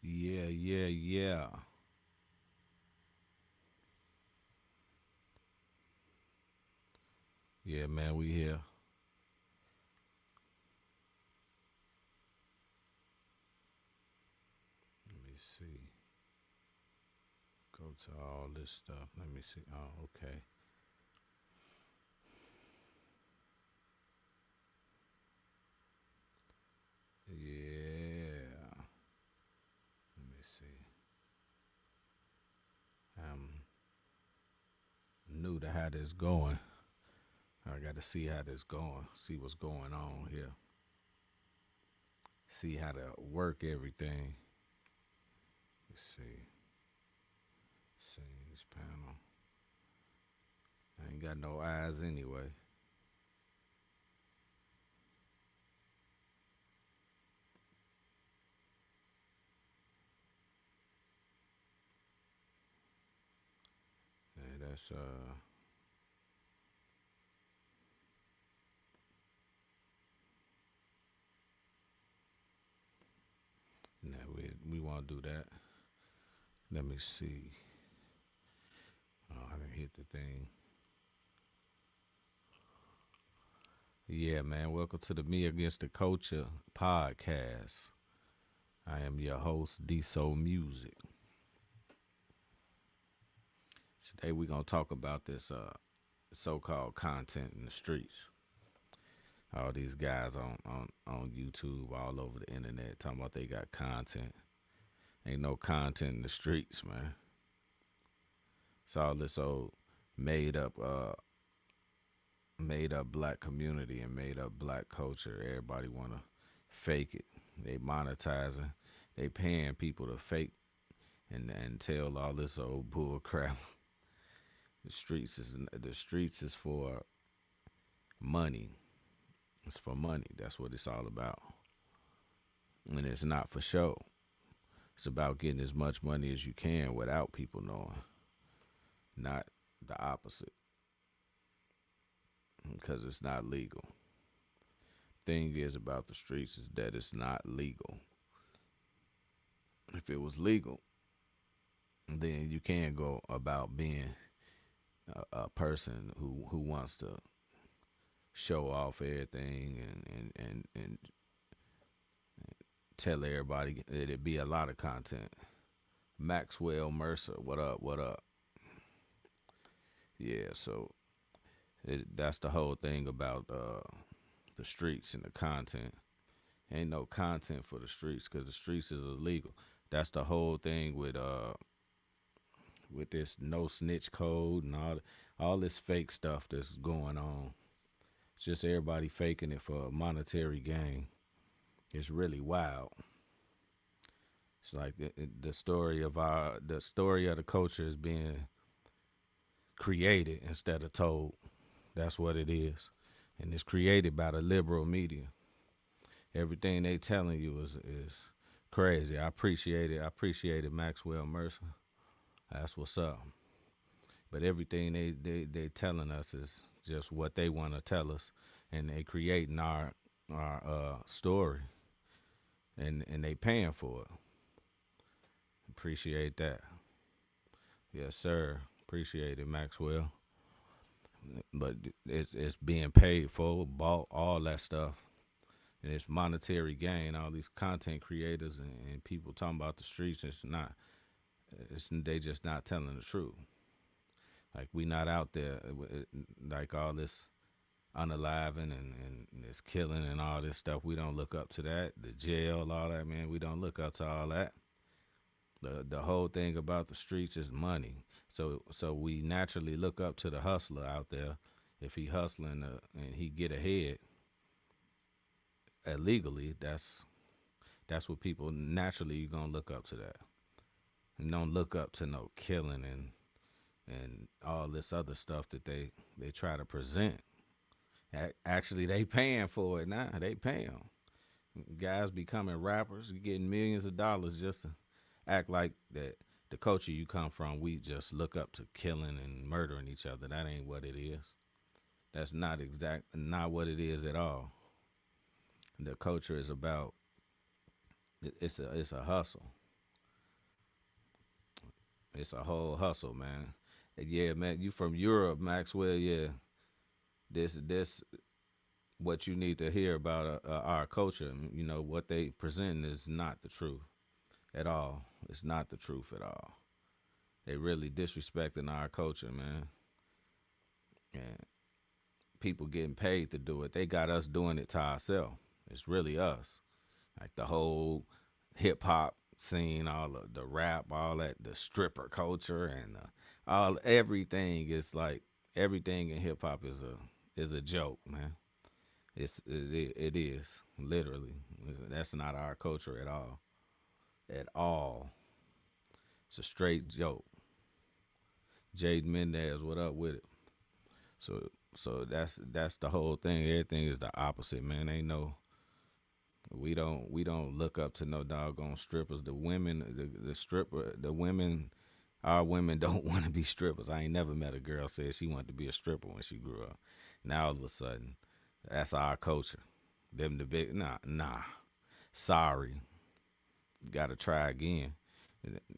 Yeah, yeah, yeah. Yeah, man, we here. Let me see. Go to all this stuff. Let me see. Oh, okay. Yeah. Let me see. I'm new to how this going. I got to see how this going. See what's going on here. See how to work everything. Let's see. Scenes panel. I ain't got no eyes anyway. Yeah, that's no, we won't do that. Let me see. Oh, I didn't hit the thing. Yeah, man. Welcome to the Me Against the Culture podcast. I am your host, D Soul Music. Today we're gonna talk about this so-called content in the streets. All these guys on YouTube, all over the internet, talking about they got content. Ain't no content in the streets, man. It's all this old made up made up black community and made up black culture. Everybody wanna fake it. They monetizing. They paying people to fake and tell all this old bull crap. The streets is for money. It's for money. That's what it's all about. And it's not for show. It's about getting as much money as you can without people knowing. Not the opposite. Because it's not legal. Thing is about the streets is that it's not legal. If it was legal, then you can go about being a person who wants to show off everything and tell everybody it'd be a lot of content. Maxwell Mercer, what up? What up? Yeah, so that's the whole thing about the streets and the content. Ain't no content for the streets because the streets is illegal. That's the whole thing with this no snitch code and all this fake stuff that's going on. It's just everybody faking it for a monetary gain. It's really wild. It's like the story of the culture is being created instead of told. That's what it is, and it's created by the liberal media. Everything they telling you is crazy. I appreciate it. I appreciated Maxwell Mercer. That's what's up. But everything they telling us is just what they want to tell us, and they creating our story, and they paying for it. Appreciate that. Yes, sir. Appreciate it, Maxwell. But it's being paid for, bought, all that stuff. And it's monetary gain. All these content creators and people talking about the streets. It's not. They just not telling the truth. Like we not out there like all this unaliving and this killing and all this stuff. We don't look up to that. The jail, all that, man. We don't look up to all that. The whole thing about the streets is money. So we naturally look up to the hustler out there. If he hustling and he get ahead illegally, that's what people naturally you gonna look up to that. And don't look up to no killing and all this other stuff that they try to present. Actually, they paying for it now. They pay them. Guys becoming rappers, getting millions of dollars just to act like that. The culture you come from, we just look up to killing and murdering each other. That ain't what it is. That's not what it is at all. The culture is about it's a hustle. It's a whole hustle, man. Yeah, man. You from Europe, Maxwell? Yeah. This what you need to hear about our culture. You know what they present is not the truth at all. It's not the truth at all. They really disrespecting our culture, man. And people getting paid to do it. They got us doing it to ourselves. It's really us. Like the whole hip hop scene, all the rap, all that, the stripper culture, and all everything is like everything in hip hop is a joke, man. It is literally. That's not our culture at all. At all. It's a straight joke. Jade Mendez, what up with it? So that's the whole thing. Everything is the opposite, man. Ain't no we don't look up to no doggone strippers. The women, the stripper, the women, our women don't want to be strippers. I ain't never met a girl said she wanted to be a stripper when she grew up. Now all of a sudden, that's our culture. Them the big nah. Sorry, got to try again.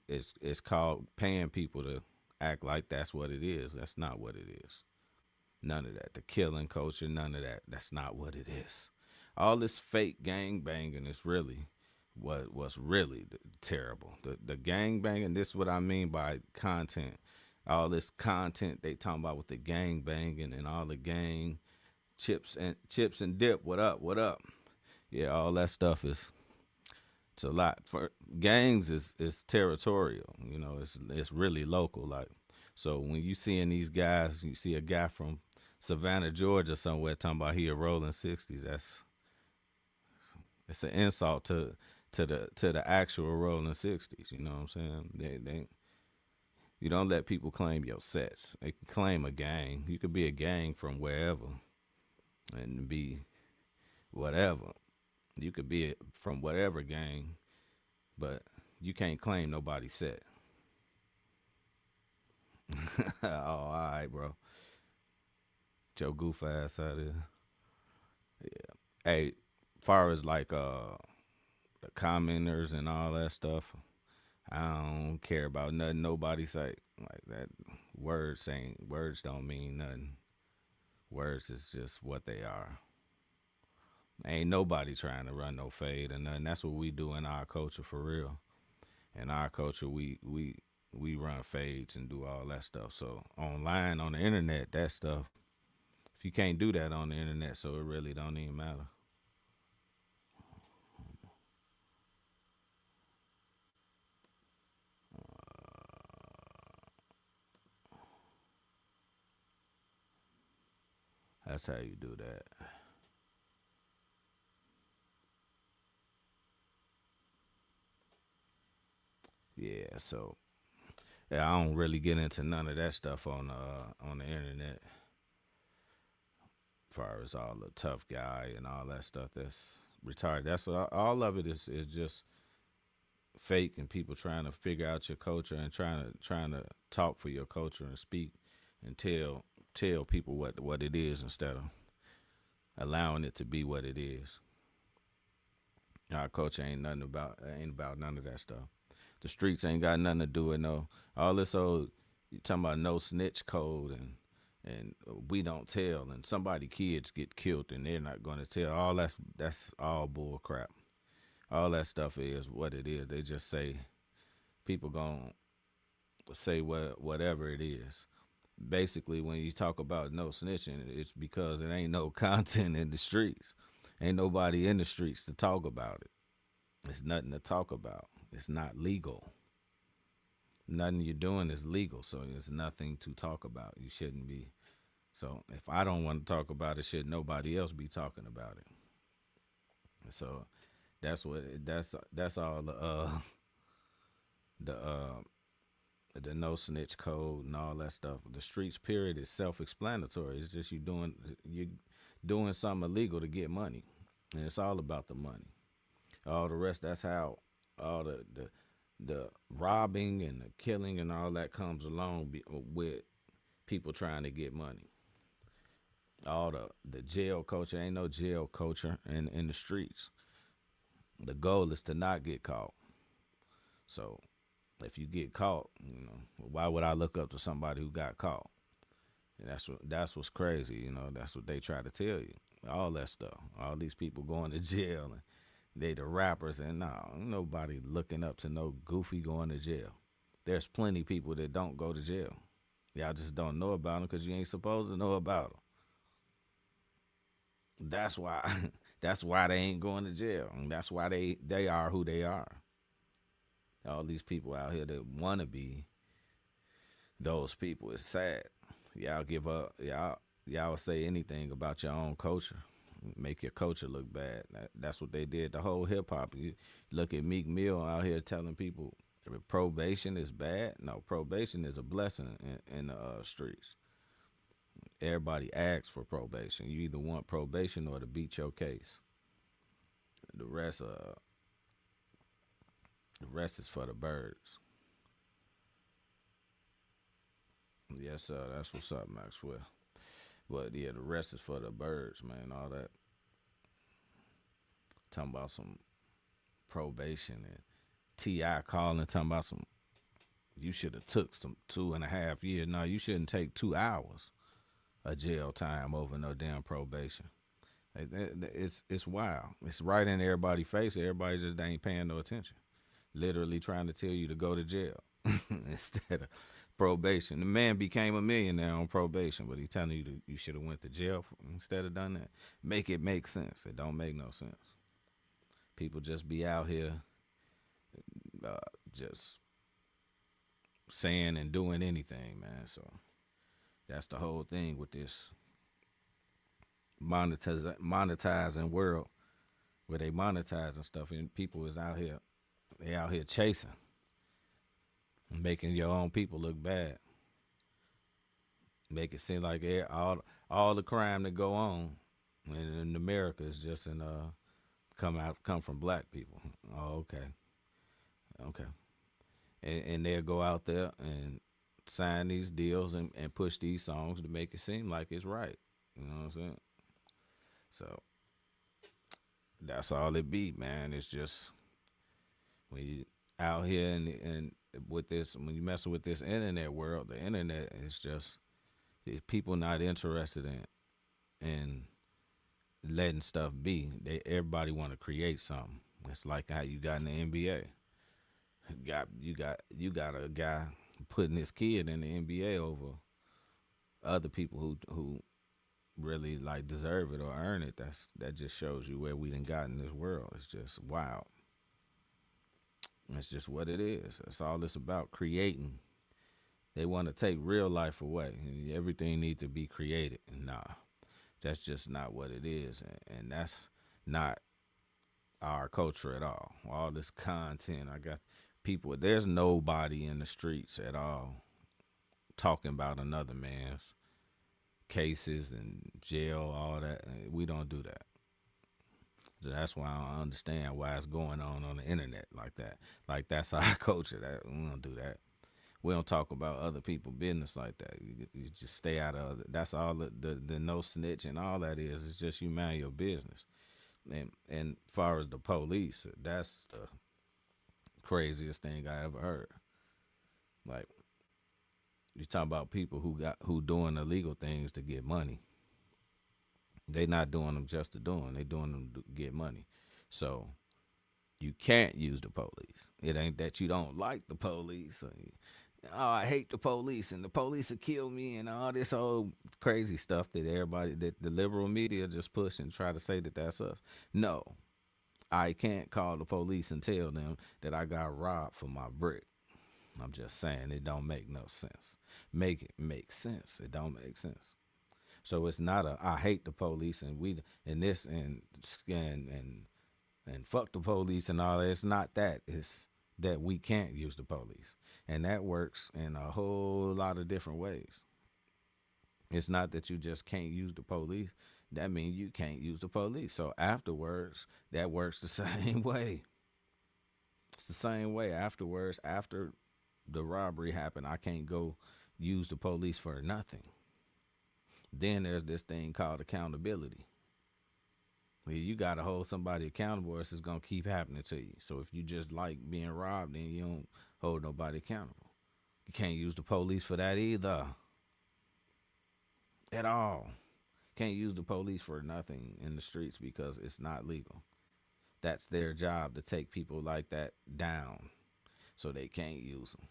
It's called paying people to act like that's what it is. That's not what it is. None of that. The killing culture, none of that. That's not what it is. All this fake gang banging is really what's really terrible. The gang banging, this is what I mean by content. All this content they talking about with the gang banging and all the gang chips and dip. What up? What up? Yeah, all that stuff is it's a lot. For gangs is territorial. You know, it's really local. Like so when you seeing these guys, you see a guy from Savannah, Georgia, somewhere talking about he a rolling 60s. That's it's an insult to the actual rolling 60s. You know what I'm saying? You don't let people claim your sets. They can claim a gang. You could be a gang from wherever and be whatever. You could be from whatever gang, but you can't claim nobody's set. Oh, all right, bro. Get your goof ass out of here. Yeah. Hey, far as like the commenters and all that stuff, I don't care about nothing nobody say. Like that words don't mean nothing. Words is just what they are. Ain't nobody trying to run no fade and nothing. That's what we do in our culture for real. In our culture, we run fades and do all that stuff. So online on the internet, that stuff. If you can't do that on the internet, so it really don't even matter. That's how you do that. Yeah. So yeah, I don't really get into none of that stuff on the internet. As far as all the tough guy and all that stuff, that's retarded. That's all of it is just fake and people trying to figure out your culture and trying to talk for your culture and speak and tell people what it is instead of allowing it to be what it is. Our culture ain't about none of that stuff. The streets ain't got nothing to do with no all this old you talking about no snitch code and we don't tell and somebody kids get killed and they're not going to tell all that's all bull crap. All that stuff is what it is. They just say people going to say whatever it is. Basically, when you talk about no snitching, it's because it ain't no content in the streets. Ain't nobody in the streets to talk about it. It's nothing to talk about. It's not legal. Nothing you're doing is legal, so it's nothing to talk about. You shouldn't be. So if I don't want to talk about it, should nobody else be talking about it? So that's all the the no snitch code and all that stuff. The streets period is self explanatory. It's just you doing something illegal to get money, and it's all about the money. All the rest that's how all the robbing and the killing and all that comes along with people trying to get money. All the jail culture ain't no jail culture in the streets. The goal is to not get caught. So If you get caught, why would I look up to somebody who got caught? And that's what's crazy. That's what they try to tell you. All that stuff. All these people going to jail and they the rappers and no, nobody looking up to no goofy going to jail. There's plenty people that don't go to jail. Y'all just don't know about them because you ain't supposed to know about them. That's why. That's why they ain't going to jail. And that's why they are who they are. All these people out here that want to be those people is sad. Y'all give up. Y'all say anything about your own culture, make your culture look bad. That's what they did. The whole hip hop. You look at Meek Mill out here telling people probation is bad. No, probation is a blessing in the streets. Everybody asks for probation. You either want probation or to beat your case. The rest, the rest is for the birds. Yes, sir. That's what's up, Maxwell. But yeah, the rest is for the birds, man. All that talking about some probation and Ti calling talking about some. You should have took some 2.5 years. No, you shouldn't take 2 hours of jail time over no damn probation. It's wild. It's right in everybody's face. Everybody just ain't paying no attention. Literally trying to tell you to go to jail instead of probation. The man became a millionaire on probation, but he telling you you should have went to jail instead of done that. Make it make sense. It don't make no sense. People just be out here just saying and doing anything, man. So that's the whole thing with this monetizing world where they monetizing stuff and people is out here they out here chasing, making your own people look bad, make it seem like all the crime that go on in America is just come from black people. Oh, okay, and they'll go out there and sign these deals and push these songs to make it seem like it's right. You know what I'm saying? So that's all it be, man. It's just when you out here and with this, when you messing with this internet world, the internet is just people not interested in letting stuff be. Everybody want to create something. It's like how you got in the NBA. You got a guy putting his kid in the NBA over other people who really like deserve it or earn it. That just shows you where we done got in this world. It's just wild. It's just what it is. That's all it's about. Creating. They want to take real life away. Everything needs to be created. Nah, that's just not what it is, and that's not our culture at all. All this content, I got people. There's nobody in the streets at all talking about another man's cases and jail, all that. We don't do that. So that's why I don't understand why it's going on the internet like that. Like that's our culture. That we don't do that. We don't talk about other people's business like that. You just stay out of it. That's all the no snitch and all that is. It's just you mind your business. And far as the police, that's the craziest thing I ever heard. Like you talk about people who doing illegal things to get money. They not doing them just to do them. They doing them to get money. So you can't use the police. It ain't that you don't like the police. Or, oh, I hate the police and the police will kill me and all this old crazy stuff that everybody, that the liberal media just push and try to say that that's us. No, I can't call the police and tell them that I got robbed for my brick. I'm just saying it don't make no sense. Make it make sense. It don't make sense. So it's not I hate the police and we and this and fuck the police and all that. It's not that. It's that we can't use the police. And that works in a whole lot of different ways. It's not that you just can't use the police. That means you can't use the police. So afterwards, that works the same way. It's the same way afterwards. After the robbery happened, I can't go use the police for nothing. Then there's this thing called accountability. You got to hold somebody accountable, or it's going to keep happening to you. So if you just like being robbed, then you don't hold nobody accountable. You can't use the police for that either, at all. Can't use the police for nothing in the streets because it's not legal. That's their job to take people like that down, so they can't use them.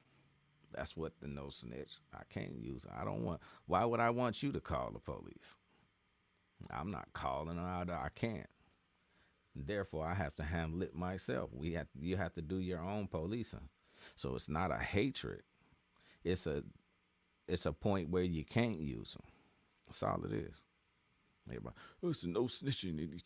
That's what the no snitch. I can't use it. I don't want. Why would I want you to call the police? I'm not calling them out. I can't. Therefore, I have to handle it myself. You have to do your own policing. So it's not a hatred. It's a it's a point where you can't use them. That's all it is. Everybody, oh, it's a no snitching and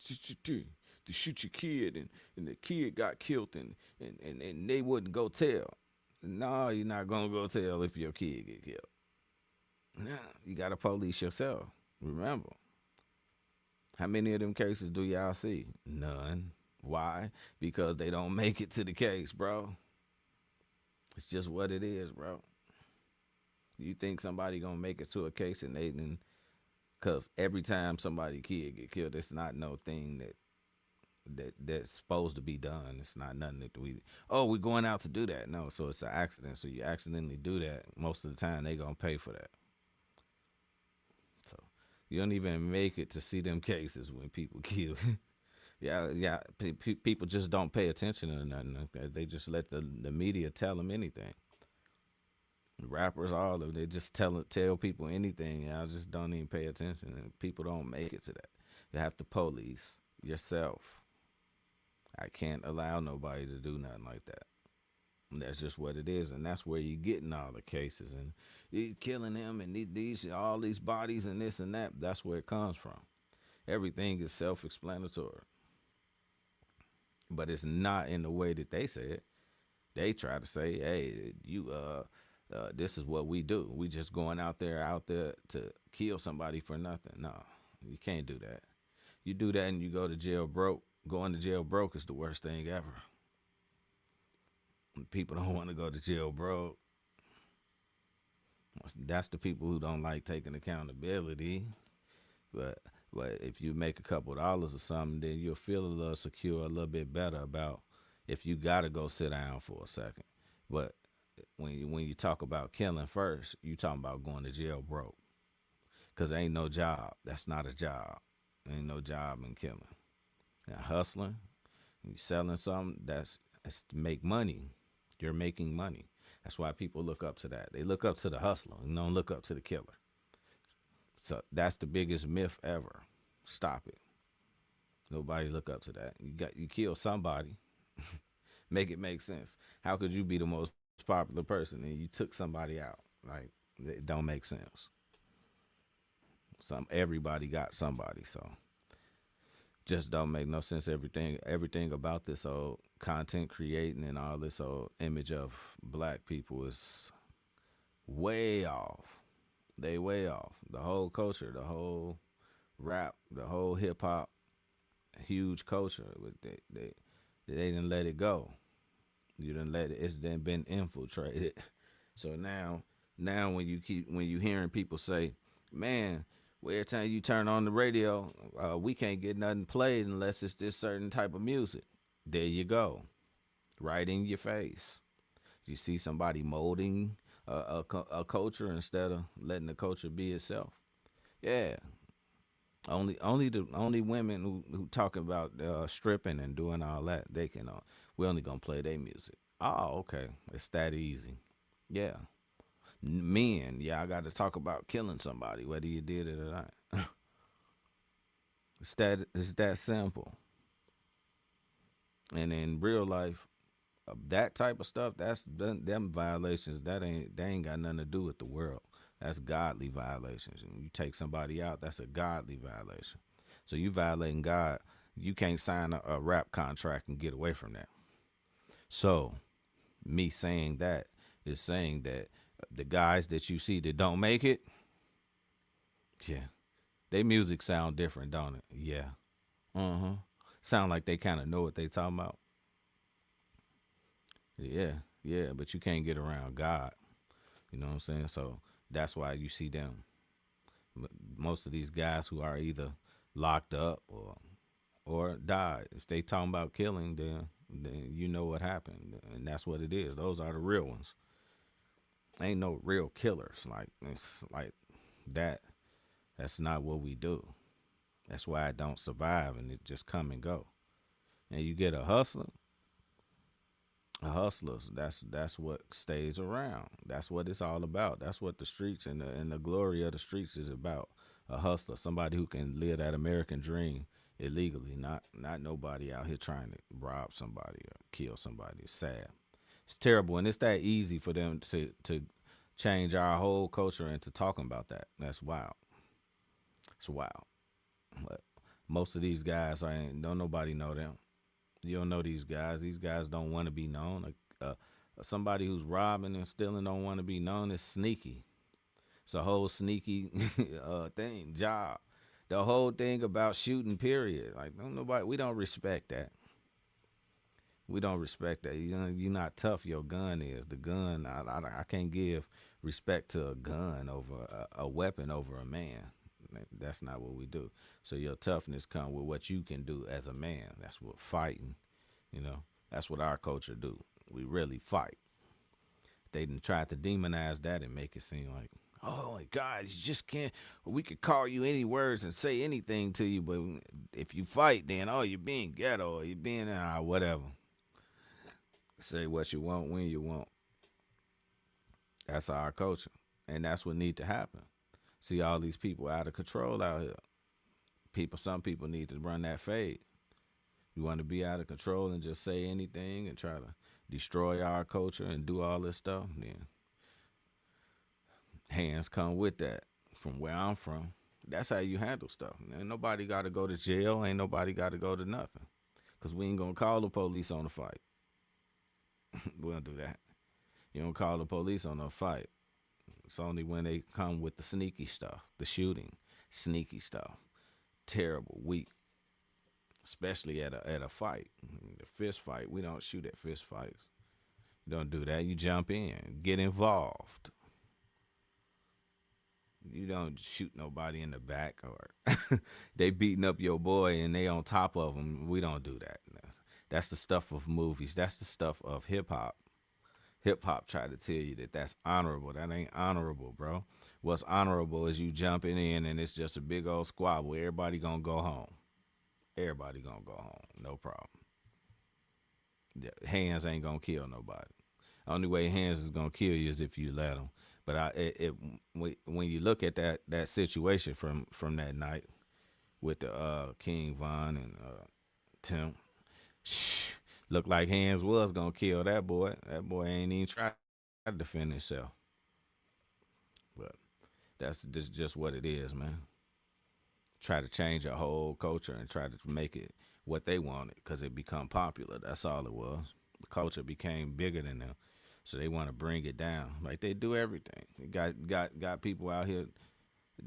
to shoot your kid and the kid got killed and they wouldn't go tell. No, you're not gonna go tell if your kid get killed. Nah, you gotta police yourself. Remember, how many of them cases do y'all see? None. Why? Because they don't make it to the case, bro. It's just what it is, bro. You think somebody gonna make it to a case and they didn't? Cause every time somebody kid get killed, it's not no thing that's supposed to be done. It's not nothing that we're going out to do that. No, so it's an accident. So you accidentally do that. Most of the time, they gonna pay for that. So you don't even make it to see them cases when people kill. Yeah. People just don't pay attention to nothing. They just let the media tell them anything. Rappers, all of them, they just tell people anything. Y'all just don't even pay attention, and people don't make it to that. You have to police yourself. I can't allow nobody to do nothing like that. And that's just what it is, and that's where you're getting all the cases and you killing him and these all these bodies and this and that. That's where it comes from. Everything is self-explanatory, but it's not in the way that they say it. They try to say, "Hey, this is what we do. We just going out there to kill somebody for nothing." No, you can't do that. You do that and you go to jail broke. Going to jail broke is the worst thing ever. People don't want to go to jail broke. That's the people who don't like taking accountability. But if you make a couple of dollars or something, then you'll feel a little secure, a little bit better about if you gotta go sit down for a second. But when you talk about killing first, you talking about going to jail broke. Cause ain't no job. That's not a job. Ain't no job in killing. Now hustling, you selling something, that's to make money. You're making money. That's why people look up to that. They look up to the hustler and don't look up to the killer. So that's the biggest myth ever. Stop it. Nobody look up to that. You kill somebody. Make it make sense. How could you be the most popular person and you took somebody out? Like, it don't make sense. Everybody got somebody, so just don't make no sense. Everything about this old content creating and all this old image of black people is way off. They way off. The whole culture, the whole rap, the whole hip hop, huge culture. They didn't let it go. You didn't let it. It's then been infiltrated. So now when you hearing people say, "Man, well, every time you turn on the radio, we can't get nothing played unless it's this certain type of music." There you go, right in your face. You see somebody molding a culture instead of letting the culture be itself. Yeah, only women who talk about stripping and doing all that, they can. We only gonna play their music. Oh, okay, it's that easy. Yeah, men. Yeah, I got to talk about killing somebody, whether you did it or not. It's that simple. And in real life, that type of stuff, that's them violations. They ain't got nothing to do with the world. That's godly violations. And you take somebody out, that's a godly violation. So you violating God. You can't sign a rap contract and get away from that. So me saying that is saying that the guys that you see that don't make it, yeah, they music sound different, don't it? Yeah. Uh-huh. Sound like they kind of know what they talking about. Yeah, yeah, but you can't get around God. You know what I'm saying? So that's why you see them. Most of these guys who are either locked up or died. If they talking about killing, then you know what happened, and that's what it is. Those are the real ones. Ain't no real killers. Like it's like that. That's not what we do. That's why I don't survive, and it just come and go. And you get a hustler. That's what stays around. That's what it's all about. That's what the streets and the glory of the streets is about. A hustler, somebody who can live that American dream illegally, not nobody out here trying to rob somebody or kill somebody. It's sad. It's terrible, and it's that easy for them to change our whole culture into talking about that. That's wild. It's wild. But most of these guys, I ain't don't nobody know them. You don't know these guys. These guys don't want to be known. Somebody who's robbing and stealing don't want to be known is sneaky. It's a whole sneaky thing, job. The whole thing about shooting, period. Like don't nobody, we don't respect that. We don't respect that. You know, you're not tough. Your gun is the gun. I can't give respect to a gun over a weapon over a man. That's not what we do. So your toughness come with what you can do as a man. That's what fighting. You know, that's what our culture do. We really fight. They didn't try to demonize that and make it seem like, oh my God, you just can't. We could call you any words and say anything to you, but if you fight, then oh, you're being ghetto, or you're being whatever. Say what you want when you want. That's our culture, and that's what need to happen. See all these people out of control out here. Some people need to run that fade. You want to be out of control and just say anything and try to destroy our culture and do all this stuff, then hands come with that. From where I'm from, that's how you handle stuff. Ain't nobody got to go to jail. Ain't nobody got to go to nothing. Because we ain't going to call the police on the fight. We don't do that. You don't call the police on a fight. It's only when they come with the sneaky stuff, the shooting, sneaky stuff. Terrible, weak, especially at a fight. The fist fight, we don't shoot at fist fights. You don't do that. You jump in, get involved. You don't shoot nobody in the back or they beating up your boy and they on top of him. We don't do that. That's the stuff of movies. That's the stuff of hip hop. Hip hop try to tell you that that's honorable. That ain't honorable, bro. What's honorable is you jumping in and it's just a big old squabble. Everybody gonna go home. Everybody gonna go home. No problem. Yeah, hands ain't gonna kill nobody. Only way hands is gonna kill you is if you let them. But when you look at that situation from that night with the King Von and Tim, shh, looked like hands was gonna kill that boy. That boy ain't even try to defend himself. But that's just what it is, man. Try to change a whole culture and try to make it what they wanted because it become popular. That's all it was. The culture became bigger than them, so they want to bring it down like they do everything. They got people out here.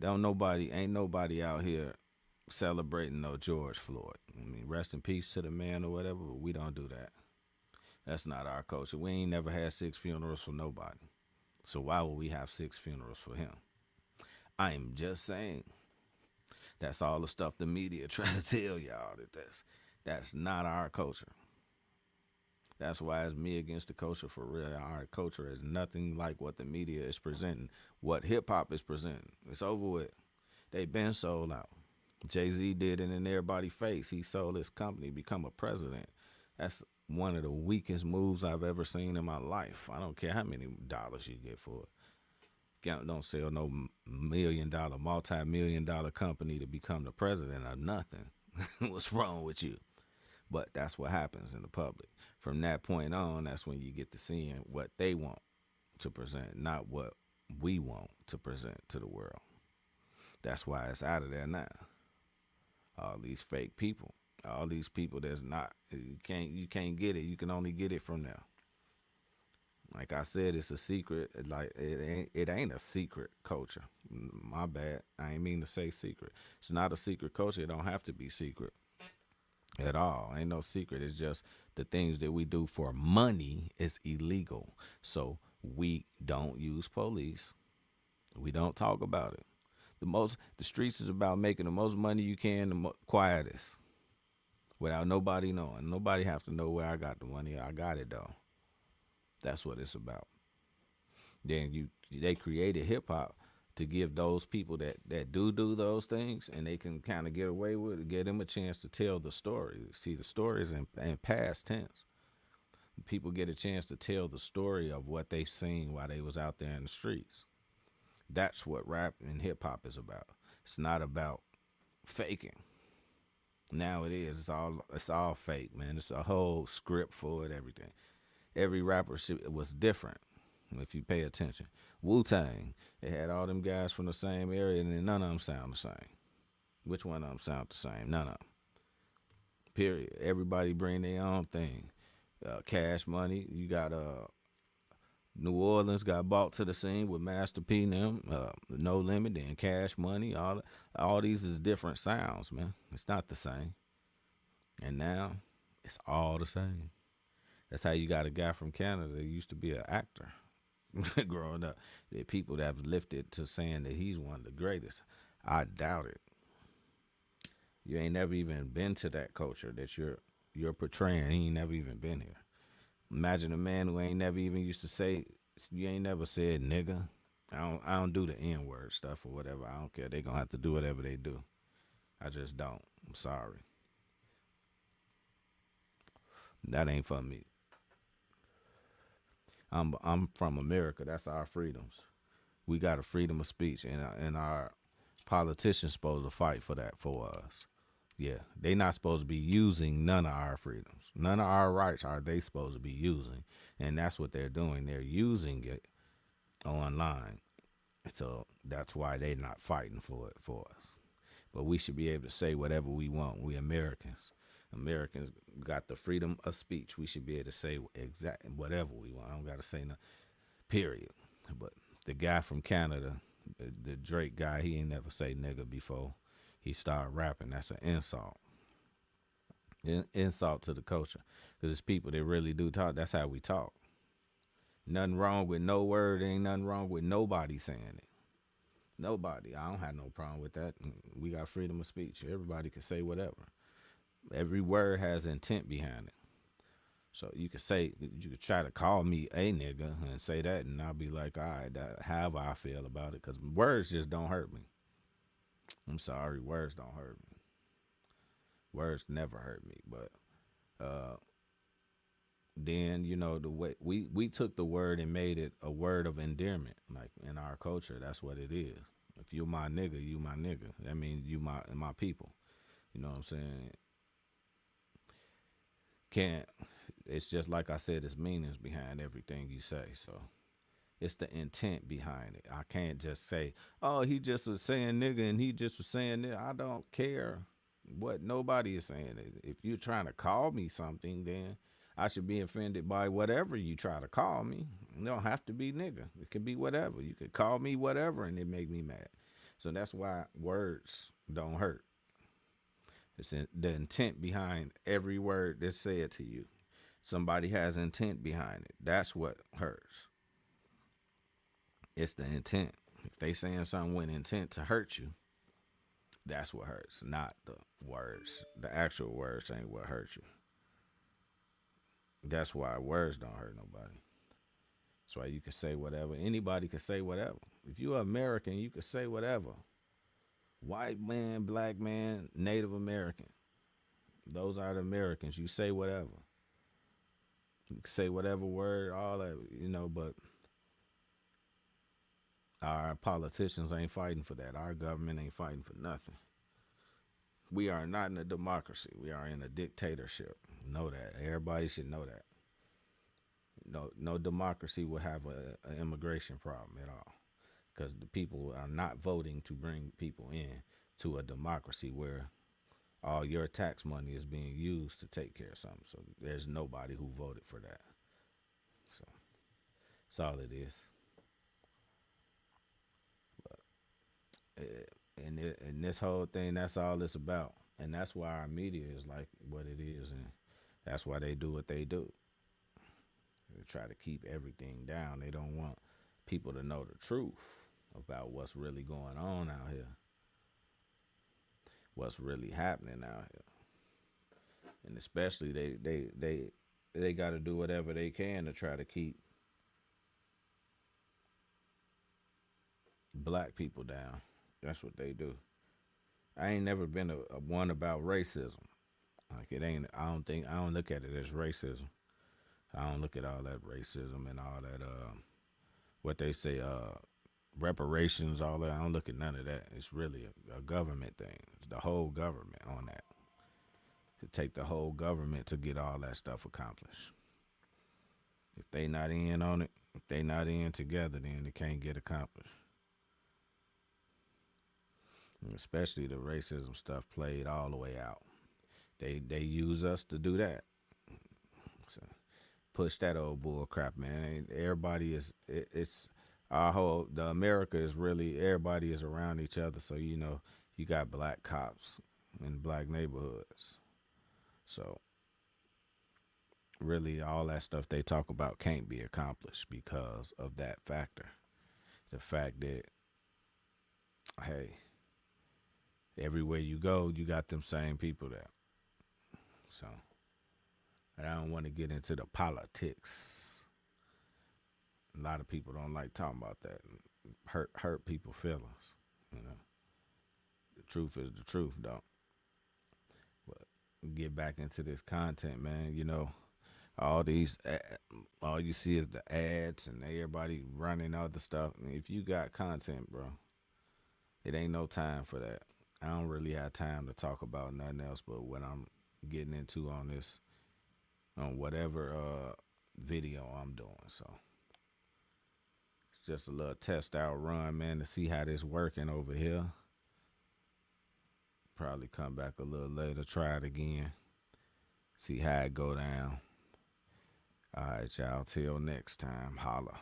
Ain't nobody out here celebrating no George Floyd. I mean, rest in peace to the man or whatever, but we don't do that. That's not our culture. We ain't never had 6 funerals for nobody. So why would we have 6 funerals for him? I'm just saying. That's all the stuff the media try to tell y'all that's not our culture. That's why it's me against the culture for real. Our culture is nothing like what the media is presenting, what hip hop is presenting. It's over with. They been sold out. Jay-Z did it in everybody's face. He sold his company, become a president. That's one of the weakest moves I've ever seen in my life. I don't care how many dollars you get for it. Don't sell no $1 million, multi-million-dollar company to become the president of nothing. What's wrong with you? But that's what happens in the public. From that point on, that's when you get to seeing what they want to present, not what we want to present to the world. That's why it's out of there now. All these fake people, all these people that's not, you can't get it. You can only get it from them. Like I said, it's a secret. Like it ain't a secret culture. My bad. I ain't mean to say secret. It's not a secret culture. It don't have to be secret at all. Ain't no secret. It's just the things that we do for money is illegal. So we don't use police. We don't talk about it. The streets is about making the most money you can, the quietest. without nobody knowing. Nobody have to know where I got the money. I got it though. That's what it's about. Then they created hip hop to give those people that do those things, and they can kind of get away with it, give them a chance to tell the story. See, the story is in past tense. People get a chance to tell the story of what they've seen while they was out there in the streets. That's what rap and hip hop is about. It's not about faking. Now it is. It's all fake, man. It's a whole script for it. Everything. Every rapper was different. If you pay attention, Wu Tang, they had all them guys from the same area, and then none of them sound the same. Which one of them sound the same? None of them. Period. Everybody bring their own thing. Cash Money. You got New Orleans got bought to the scene with Master P and them, No Limit and Cash Money. All these is different sounds, man. It's not the same. And now it's all the same. That's how you got a guy from Canada that used to be an actor growing up. The people that have lifted to saying that he's one of the greatest. I doubt it. You ain't never even been to that culture that you're portraying. He ain't never even been here. Imagine a man who ain't never even used to say, you ain't never said nigga. I don't do the N word stuff or whatever. I don't care. They gonna have to do whatever they do. I just don't. I'm sorry. That ain't for me. I'm from America. That's our freedoms. We got a freedom of speech, and our politicians supposed to fight for that for us. Yeah, they not supposed to be using none of our freedoms. None of our rights are they supposed to be using, and that's what they're doing. They're using it online. So that's why they're not fighting for it for us. But we should be able to say whatever we want. We Americans. Americans got the freedom of speech. We should be able to say exactly whatever we want. I don't got to say nothing. Period. But the guy from Canada, the Drake guy, he ain't never say nigga before he started rapping. That's an insult. Insult to the culture. Because it's people that really do talk. That's how we talk. Nothing wrong with no word. Ain't nothing wrong with nobody saying it. Nobody. I don't have no problem with that. We got freedom of speech. Everybody can say whatever. Every word has intent behind it. So you could say, you could try to call me a nigga and say that, and I'll be like, all right, however I feel about it, because words just don't hurt me. I'm sorry, words don't hurt me. Words never hurt me, but then the way we took the word and made it a word of endearment, like in our culture. That's what it is. If you my nigga, you my nigga. That means you my people. You know what I'm saying? Can't. It's just like I said. It's meanings behind everything you say. So it's the intent behind it. I can't just say, oh, he just was saying nigga and he just was saying that. I don't care what nobody is saying. If you're trying to call me something, then I should be offended by whatever you try to call me. It don't have to be nigga. It could be whatever. You could call me whatever and it make me mad. So that's why words don't hurt. It's the intent behind every word that's said to you. Somebody has intent behind it. That's what hurts. It's the intent. If they saying something with intent to hurt you, that's what hurts, not the words. The actual words ain't what hurts you. That's why words don't hurt nobody. That's why you can say whatever. Anybody can say whatever. If you're American, you can say whatever. White man, black man, Native American. Those are the Americans. You say whatever. You can say whatever word, all that, but our politicians ain't fighting for that. Our government ain't fighting for nothing. We are not in a democracy. We are in a dictatorship. Know that. Everybody should know that. No democracy will have an immigration problem at all, because the people are not voting to bring people in to a democracy where all your tax money is being used to take care of something. So there's nobody who voted for that. So that's all it is. And this whole thing, that's all it's about. And that's why our media is like what it is. And that's why they do what they do. They try to keep everything down. They don't want people to know the truth about what's really going on out here. What's really happening out here. And especially they got to do whatever they can to try to keep black people down. That's what they do. I ain't never been a one about racism. Like it ain't. I don't think. I don't look at it as racism. I don't look at all that racism and all that. What they say. Reparations. All that. I don't look at none of that. It's really a government thing. It's the whole government on that. To take the whole government to get all that stuff accomplished. If they not in on it, if they not in together, then it can't get accomplished. And especially the racism stuff played all the way out. They use us to do that. So push that old bull crap, man. Everybody is it's our whole the America is really everybody is around each other. So you got black cops in black neighborhoods. So really all that stuff they talk about can't be accomplished because of that factor. The fact that hey, everywhere you go, you got them same people there. So I don't want to get into the politics. A lot of people don't like talking about that. Hurt people feelings. You know, the truth is the truth, though. But get back into this content, man. All these, all you see is the ads and everybody running other stuff. And if you got content, bro, it ain't no time for that. I don't really have time to talk about nothing else but what I'm getting into on this, on whatever video I'm doing. So it's just a little test out run, man, to see how this working over here. Probably come back a little later, try it again, see how it go down. All right, y'all. Till next time, holla.